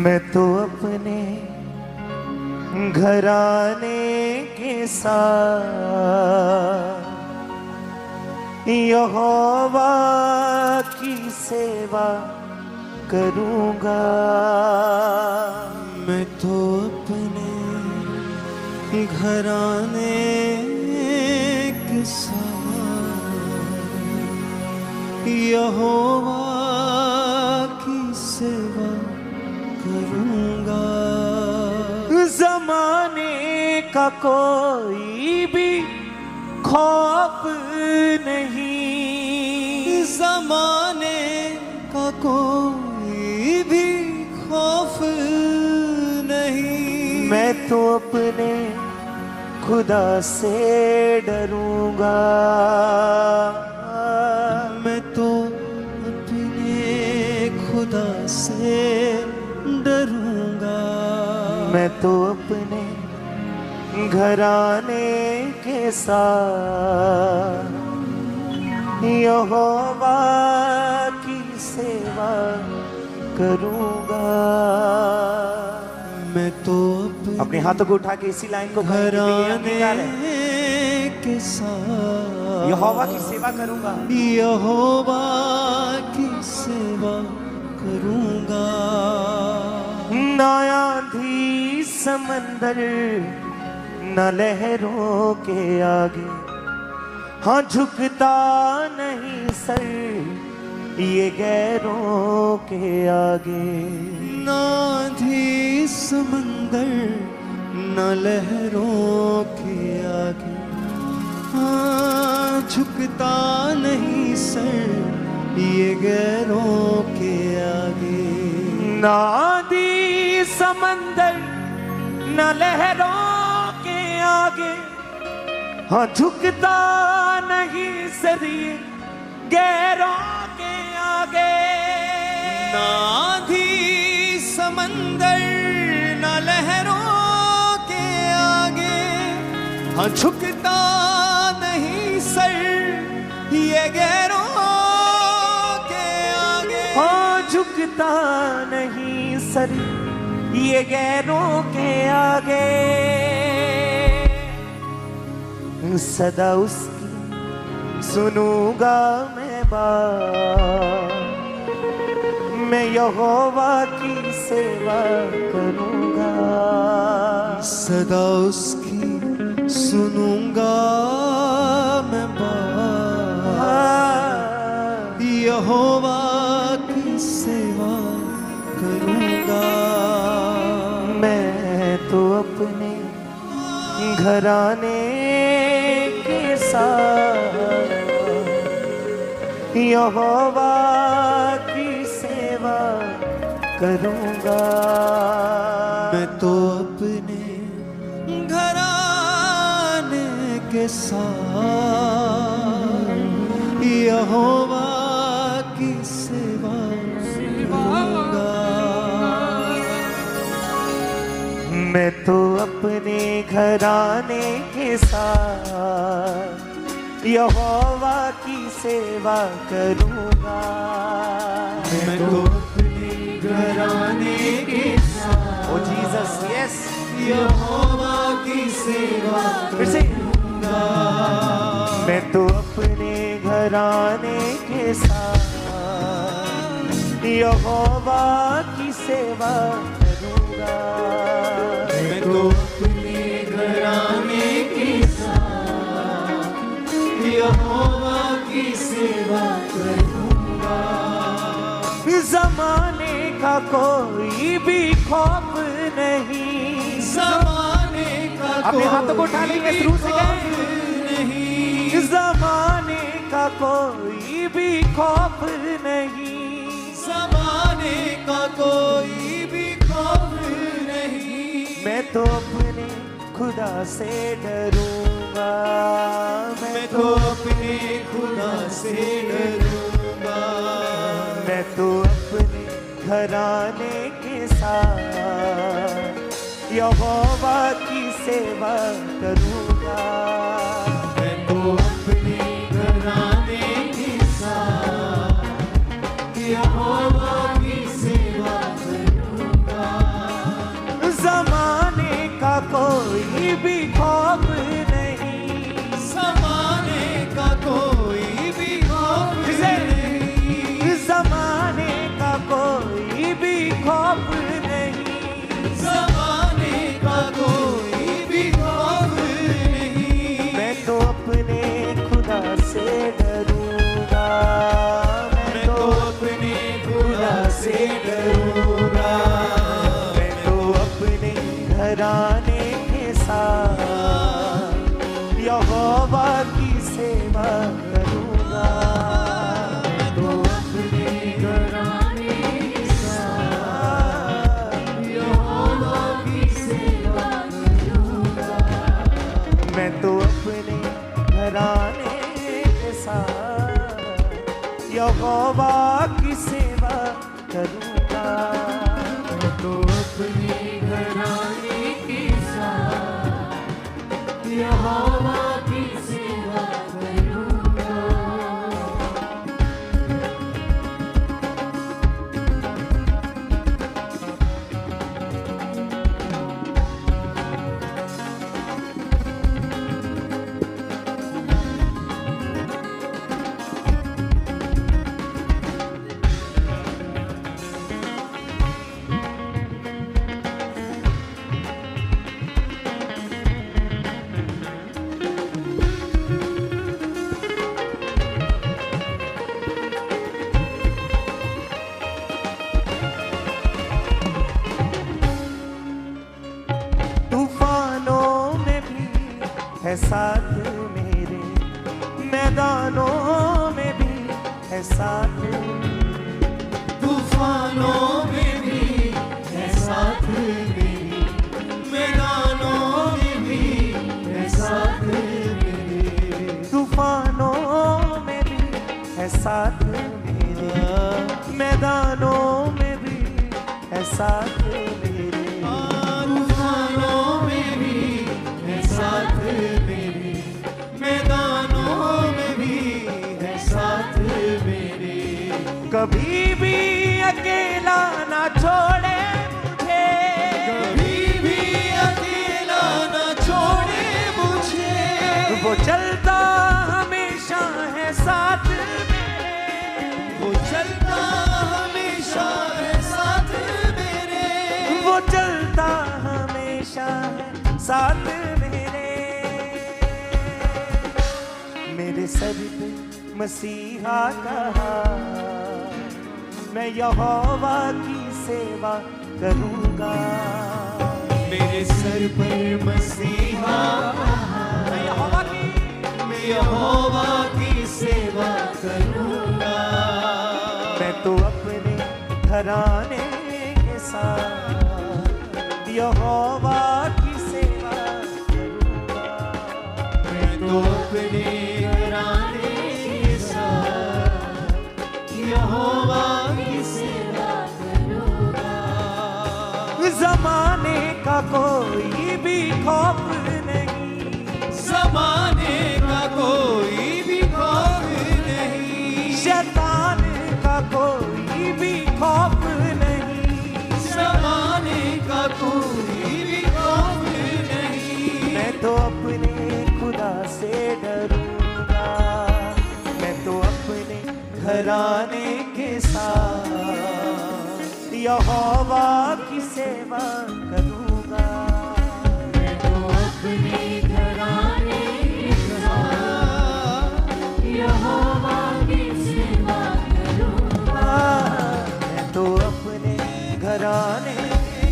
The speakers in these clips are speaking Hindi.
मैं तो अपने घराने के साथ यहोवा की सेवा करूंगा। मैं तो अपने घराने के साथ यहोवा की सेवा करूंगा। जमाने का कोई भी खौफ नहीं, जमाने का कोई भी खौफ नहीं। मैं तो अपने खुदा से डरूंगा। मैं तो अपने खुदा से डरूंगा। मैं तो अपने घराने के साथ यहोवा की सेवा करूंगा। मैं तो अपने हाथों को उठा के इसी लाइन को घराने के साथ यहोवा की सेवा करूंगा। यहोवा की सेवा करूंगा। ना आंधी समंदर न लहरों के आगे, हाँ झुकता नहीं सर ये गैरों के आगे। ना आंधी समंदर न लहरों के आगे, हाँ झुकता नहीं सर ये गैरों के आगे। ना आंधी समंदर न लहरों के आगे, हाँ झुकता नहीं सर ये गैरों के आगे। ना आंधी समंदर न लहरों के आगे, हाँ झुकता नहीं सर ये गैरों के आगे। हाँ झुकता नहीं सर ये गैरों के आगे। सदा उसकी सुनूंगा मैं बात, मैं यहोवा की सेवा करूंगा। सदा उसकी सुनूंगा मैं बात, यहोवा की सेवा करूंगा। मैं तो अपने घराने के साथ यहोवा की सेवा करूंगा। मैं तो अपने घराने के साथ यहोवा की सेवा करूंगा। मैं तो अपने घराने के साथ यहोवा की सेवा करूंगा। मैं तो अपने घराने के साथ ओ जीसस यस यहोवा की सेवा फिर से। करूंगा। मैं तो अपने घराने के साथ यहोवा की सेवा करूंगा। मैं तो अपने घराने के साथ यहोवा की सेवा करूंगा। जमाने का कोई भी खौफ नहीं, ज़माने का अपने हाथों को उठा लेंगे शुरू से नहीं। जमाने का कोई भी खौफ नहीं, ज़माने का कोई भी खौफ नहीं। मैं तो अपने खुदा से डरूंगा। मैं तो अपने खुदा से डरूंगा। मैं तो अपने घराने के साथ यहोवा की सेवा करूंगा। मैं तो अपने घराने के साथ यहोवा की सेवा करूंगा। भी खौफ नहीं, ज़माने का कोई भी खौफ नहीं, ज़माने का कोई भी खौफ नहीं, ज़माने का कोई भी खौफ नहीं। मैं तो अपने खुदा से डरूंगा, मैं तो अपने खुदा से डरूंगा, मैं तो अपने घराने के साथ यहोवा की सेवा करूंगा। मैं तो अपने घराने के साथ यहोवा की सेवा करूंगा। मैं तो अपने घराने के साथ यहोवा की सेवा करूंगा। मैं तो अपने घराने के साथ यहोवा की सेवा करूंगा। तूफानों में भी है साथ मेरे, मैदानों में भी है साथ मेरे, तूफानों में भी है साथ मेरी, मैदानों में भी है साथ मेरे, तूफानों में भी है साथ मेरे, मैदानों में भी है साथ मेरे, तूफानों में भी है साथ मेरे, मैदानों में भी है साथ मेरे। कभी भी अकेला ना छोड़े मुझे, कभी भी अकेला न छोड़े मुझे, वो चलता हमेशा है साथ मेरे, वो चलता हमेशा है साथ मेरे, वो चलता हमेशा है साथ मेरे सर पे मसीहा का हाथ, मैं यहोवा की सेवा करूंगा। मेरे सर पर मसीहा मैं यहोवा की मैं यहोवा की सेवा करूंगा। मैं तो अपने घराने के साथ यहोवा की सेवा करूंगा। मैं तो अपने घराने के साथ यहोवा की सेवा करूंगा। जमाने का कोई भी खौफ नहीं, ज़माने का कोई भी खौफ नहीं, शैतान का कोई भी खौफ नहीं, ज़माने का कोई भी खौफ नहीं। मैं तो अपने खुदा से डरूंगा, मैं तो अपने घराने के साथ यहोवा की सेवा करूंगा। मैं तो अपने घराने के साथ यहोवा की सेवा करूंगा। मैं तो अपने घराने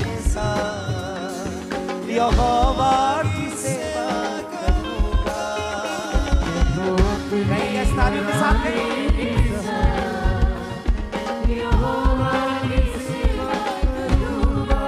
के साथ यहोवा की सेवा करूंगा। तो अपने नहीं, इस तारीफ के साथ नहीं। यहोवा की सेवा करूंगा।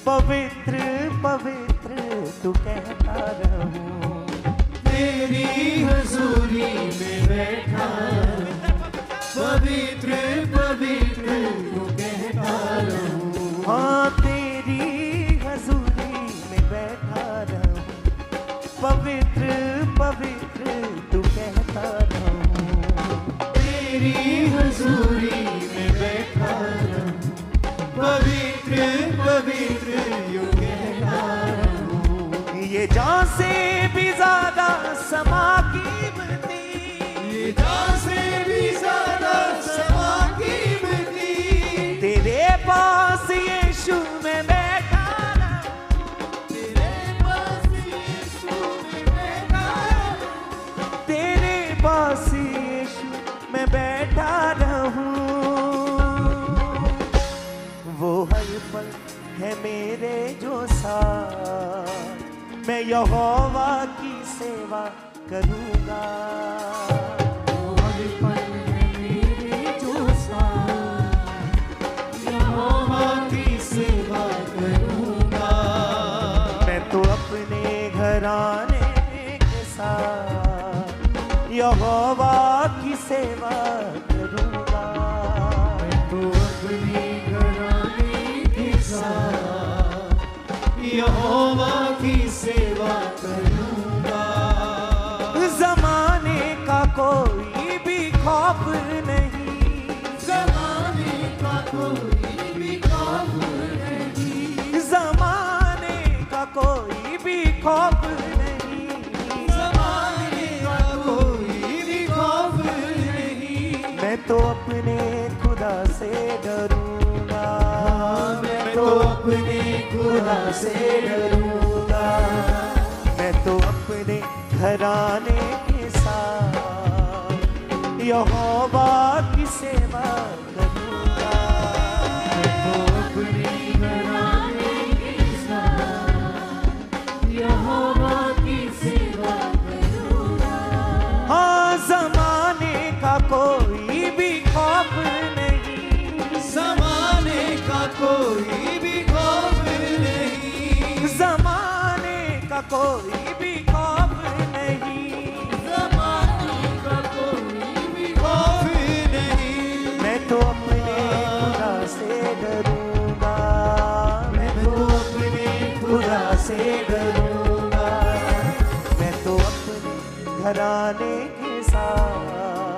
पवित्र पवित्र तू कहता रहूं, तेरी हजूरी में बैठा पवित्र पवित्र तू कहता रहूं। हाँ तेरी हजूरी में बैठा रहूं, पवित्र पवित्र तू कहता रहूं, तेरी हजूरी में बैठा रहूं, पवित्र पवित्र यूं कहता रहूं। ये जान से भी ज्यादा समा कीमती, ये जान से भी ज्यादा समा कीमती, तेरे पास यीशु में बैठा रहूं, तेरे पास यीशु में बैठा रहूं, तेरे पास यीशु में बैठा रहूं। वो हर पल है मेरे जो साथ, मैं यहोवा की सेवा करूंगा। हर पल है मेरे जो साथ, यहोवा की सेवा करूंगा। मैं तो अपने घराने के साथ यहोवा की सेवा करूंगा। तो अपने घराने के साथ यहोवा की सेवा करूंगा। जमाने का कोई भी खौफ नहीं, ज़माने का कोई भी खौफ नहीं, जमाने का कोई भी खौफ नहीं, ज़माने का कोई भी खौफ नहीं। मैं तो अपने खुदा से डरूंगा, मैं तो अपने खुदा से डरूंगा। मैं तो अपने घराने के साथ यहोवा की सेवा करूंगा। मैं तो अपने घराने के साथ यहोवा की सेवा करूंगा। हाँ जमाने का कोई भी खौफ नहीं, ज़माने का कोई भी खौफ नहीं, जमाने का कोई भी खौफ नहीं, ज़माने का कोई भी खौफ नहीं। मैं तो अपने खुदा से डरूंगा, मैं तो अपने खुदा से डरूंगा। मैं तो अपने घराने के साथ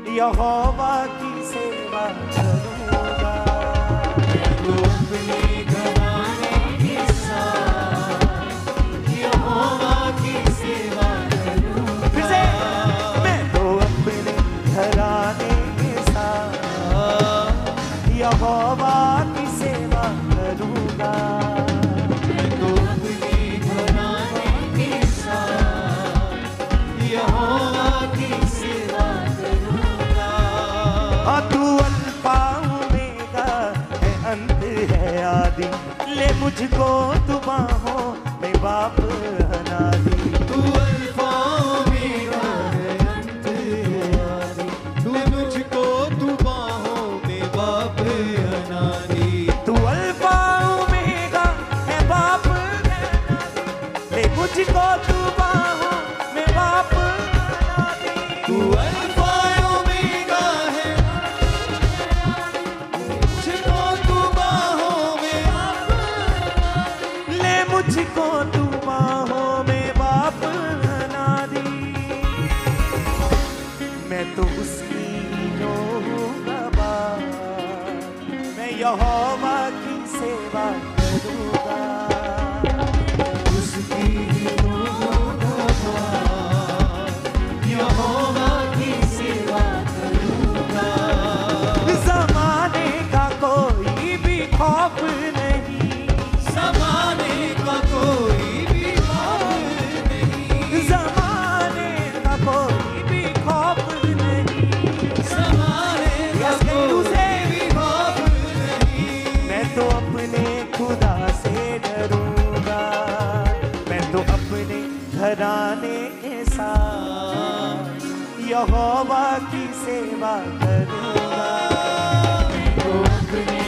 यहोवा की सेवा करूंगा। तो अपने घराने के साथ यहोवा की सेवा फिर से, करूंगा। मैं तो अपने घराने के साथ यहोवा की सेवा करूंगा। मैं तो अपने घराने के साथ यहोवा की सेवा करूंगा। हाँ तू अल्फा ओमेगा है, अंत है आदि, ले मुझको तू बाहों में बाप अनादि। तू अल्फा ओमेगा है, अंत है आदि, तू मुझको तू बाहों में बाप अनादि। तू अल्फा ओमेगा है बाप अनादि, ले मुझको तू बाहों में बाप अनादि। तू अल्फा ओमेगा है, मुझको तू बाहों में ले मुझको तू बाहों में बाप अनादि। मैं तो उसकी जो हूँ गवाह, मैं यहोवा की सेवा करूंगा। उसकी यहोवा की सेवा करूंगा। जमाने का कोई भी खौफ नहीं, ज़माने का कोई भी खौफ नहीं, जमाने का कोई भी खौफ नहीं, ज़माने का Yes, can you say? कोई भी खौफ नहीं। मैं तो अपने खुदा से डरूंगा। मैं तो अपने घराने के साथ यहोवा की सेवा करूंगा। तो अपने